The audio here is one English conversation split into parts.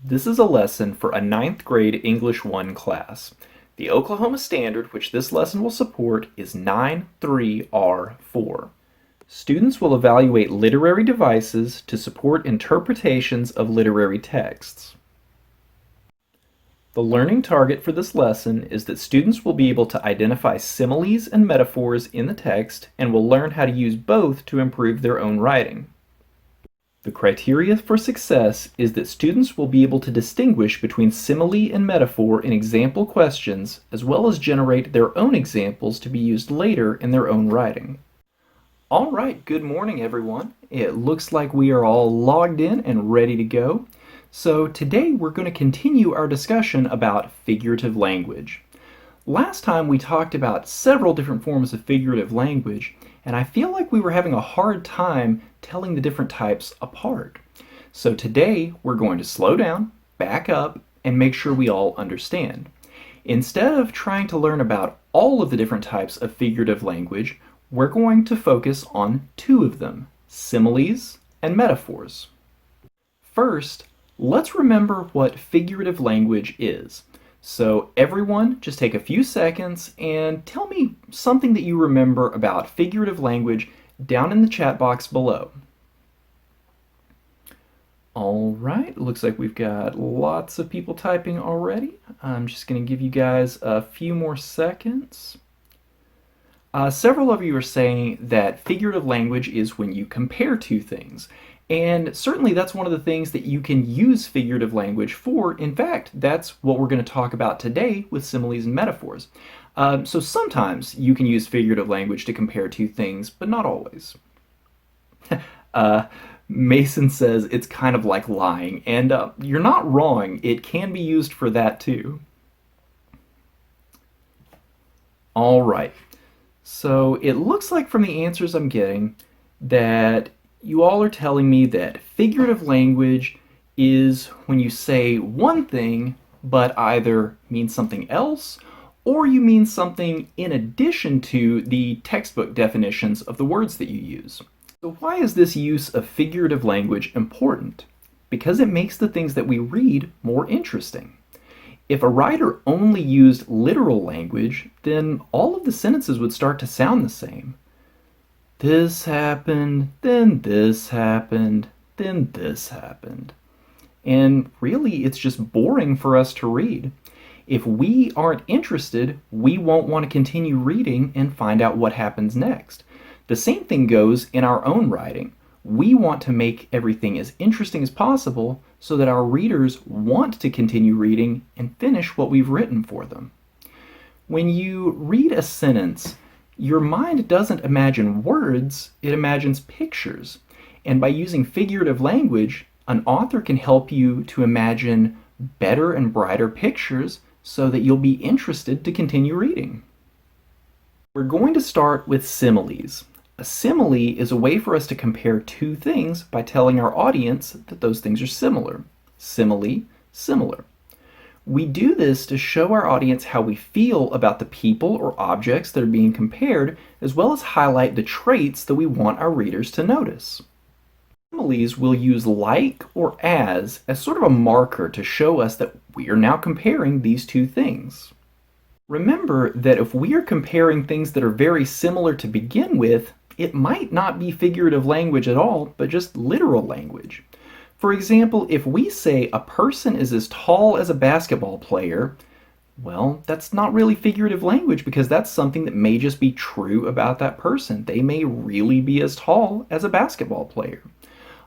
This is a lesson for a ninth grade English 1 class. The Oklahoma standard, which this lesson will support, is 93R4. Students will evaluate literary devices to support interpretations of literary texts. The learning target for this lesson is that students will be able to identify similes and metaphors in the text and will learn how to use both to improve their own writing. The criteria for success is that students will be able to distinguish between simile and metaphor in example questions, as well as generate their own examples to be used later in their own writing. All right, good morning everyone. It looks like we are all logged in and ready to go. So today we're going to continue our discussion about figurative language. Last time we talked about several different forms of figurative language, and I feel like we were having a hard time telling the different types apart. So today we're going to slow down, back up, and make sure we all understand. Instead of trying to learn about all of the different types of figurative language, we're going to focus on two of them, similes and metaphors. First, let's remember what figurative language is. So everyone, just take a few seconds and tell me something that you remember about figurative language down in the chat box below. All right, looks like we've got lots of people typing already. I'm just going to give you guys a few more seconds. Several of you are saying that figurative language is when you compare two things. And certainly that's one of the things that you can use figurative language for. In fact, that's what we're going to talk about today with similes and metaphors. So sometimes you can use figurative language to compare two things, but not always. Mason says it's kind of like lying, and you're not wrong. It can be used for that too. All right. So it looks like from the answers I'm getting that you all are telling me that figurative language is when you say one thing but either means something else or you mean something in addition to the textbook definitions of the words that you use. So why is this use of figurative language important? Because it makes the things that we read more interesting. If a writer only used literal language, then all of the sentences would start to sound the same. This happened, then this happened, then this happened. And really, it's just boring for us to read. If we aren't interested, we won't want to continue reading and find out what happens next. The same thing goes in our own writing. We want to make everything as interesting as possible so that our readers want to continue reading and finish what we've written for them. When you read a sentence, your mind doesn't imagine words, it imagines pictures. And by using figurative language, an author can help you to imagine better and brighter pictures so that you'll be interested to continue reading. We're going to start with similes. A simile is a way for us to compare two things by telling our audience that those things are similar. Simile, similar. We do this to show our audience how we feel about the people or objects that are being compared, as well as highlight the traits that we want our readers to notice. Similes will use like or as sort of a marker to show us that we are now comparing these two things. Remember that if we are comparing things that are very similar to begin with, it might not be figurative language at all, but just literal language. For example, if we say a person is as tall as a basketball player, well, that's not really figurative language because that's something that may just be true about that person. They may really be as tall as a basketball player.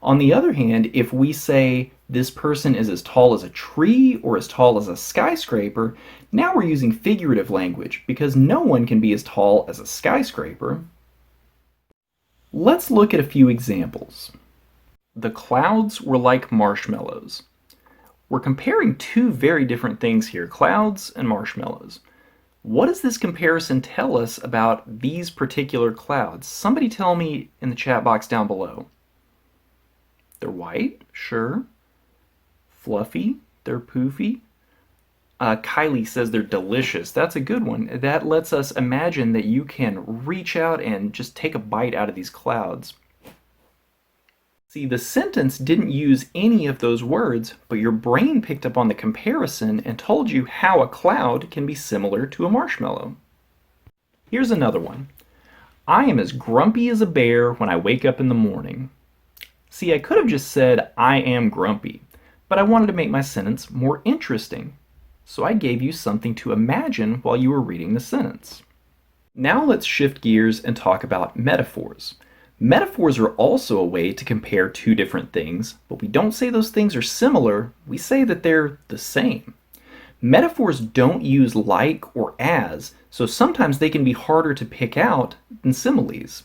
On the other hand, if we say this person is as tall as a tree or as tall as a skyscraper, now we're using figurative language because no one can be as tall as a skyscraper. Let's look at a few examples. The clouds were like marshmallows. We're comparing two very different things here, clouds and marshmallows. What does this comparison tell us about these particular clouds? Somebody tell me in the chat box down below. They're white, sure. Fluffy, they're poofy. Kylie says they're delicious. That's a good one. That lets us imagine that you can reach out and just take a bite out of these clouds. See, the sentence didn't use any of those words, but your brain picked up on the comparison and told you how a cloud can be similar to a marshmallow. Here's another one. I am as grumpy as a bear when I wake up in the morning. See, I could have just said, I am grumpy, but I wanted to make my sentence more interesting. So I gave you something to imagine while you were reading the sentence. Now let's shift gears and talk about metaphors. Metaphors are also a way to compare two different things, but we don't say those things are similar, we say that they're the same. Metaphors don't use like or as, so sometimes they can be harder to pick out than similes.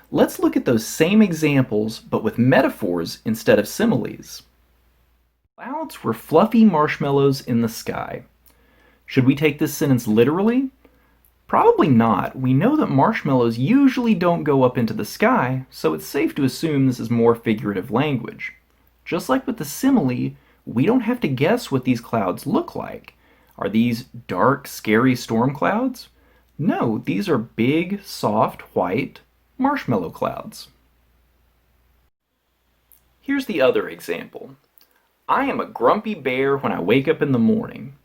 Let's look at those same examples, but with metaphors instead of similes. Clouds were fluffy marshmallows in the sky. Should we take this sentence literally? Probably not. We know that marshmallows usually don't go up into the sky, so it's safe to assume this is more figurative language. Just like with the simile, we don't have to guess what these clouds look like. Are these dark, scary storm clouds? No, these are big, soft, white marshmallow clouds. Here's the other example. I am a grumpy bear when I wake up in the morning.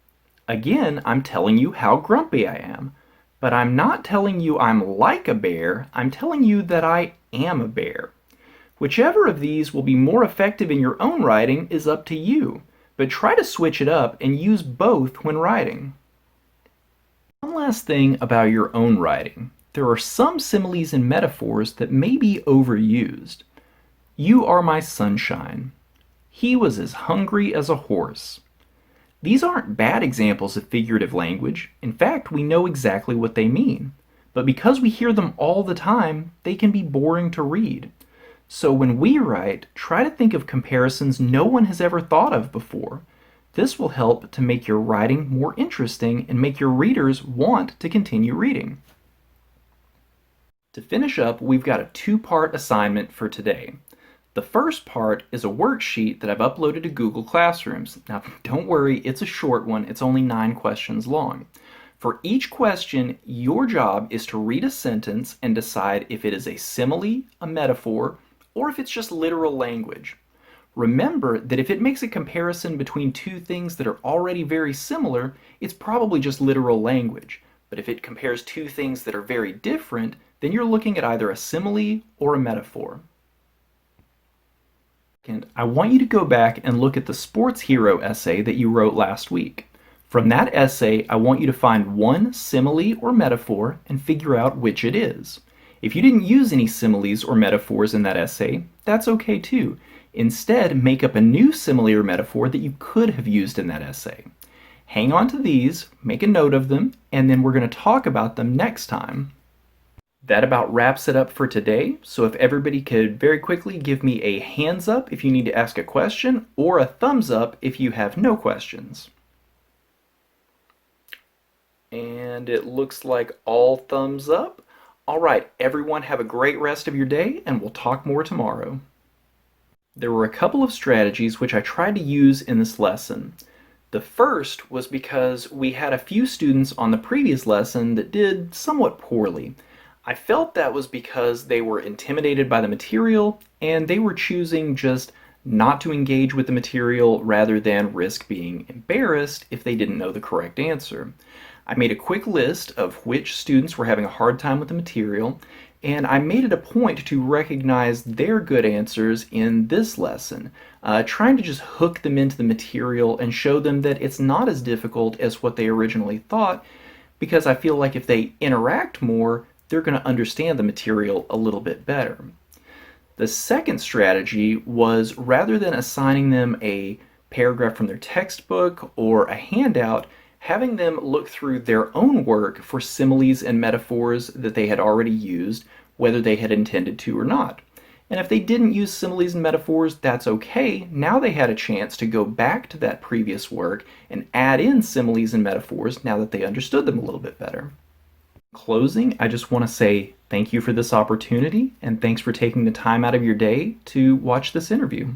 Again, I'm telling you how grumpy I am. But I'm not telling you I'm like a bear, I'm telling you that I am a bear. Whichever of these will be more effective in your own writing is up to you, but try to switch it up and use both when writing. One last thing about your own writing. There are some similes and metaphors that may be overused. You are my sunshine. He was as hungry as a horse. These aren't bad examples of figurative language. In fact, we know exactly what they mean. But because we hear them all the time, they can be boring to read. So when we write, try to think of comparisons no one has ever thought of before. This will help to make your writing more interesting and make your readers want to continue reading. To finish up, we've got a two-part assignment for today. The first part is a worksheet that I've uploaded to Google Classrooms. Now, don't worry, it's a short one. It's only 9 questions long. For each question, your job is to read a sentence and decide if it is a simile, a metaphor, or if it's just literal language. Remember that if it makes a comparison between two things that are already very similar, it's probably just literal language. But if it compares two things that are very different, then you're looking at either a simile or a metaphor. And I want you to go back and look at the sports hero essay that you wrote last week. From that essay, I want you to find one simile or metaphor and figure out which it is. If you didn't use any similes or metaphors in that essay, that's okay too. Instead, make up a new simile or metaphor that you could have used in that essay. Hang on to these, make a note of them, and then we're going to talk about them next time. That about wraps it up for today. So if everybody could very quickly give me a hands up if you need to ask a question, or a thumbs up if you have no questions. And it looks like all thumbs up. All right, everyone have a great rest of your day, and we'll talk more tomorrow. There were a couple of strategies which I tried to use in this lesson. The first was because we had a few students on the previous lesson that did somewhat poorly. I felt that was because they were intimidated by the material and they were choosing just not to engage with the material rather than risk being embarrassed if they didn't know the correct answer. I made a quick list of which students were having a hard time with the material, and I made it a point to recognize their good answers in this lesson, trying to just hook them into the material and show them that it's not as difficult as what they originally thought, because I feel like if they interact more, they're going to understand the material a little bit better. The second strategy was, rather than assigning them a paragraph from their textbook or a handout, having them look through their own work for similes and metaphors that they had already used, whether they had intended to or not. And if they didn't use similes and metaphors, that's okay. Now they had a chance to go back to that previous work and add in similes and metaphors now that they understood them a little bit better. In closing, I just want to say thank you for this opportunity, and thanks for taking the time out of your day to watch this interview.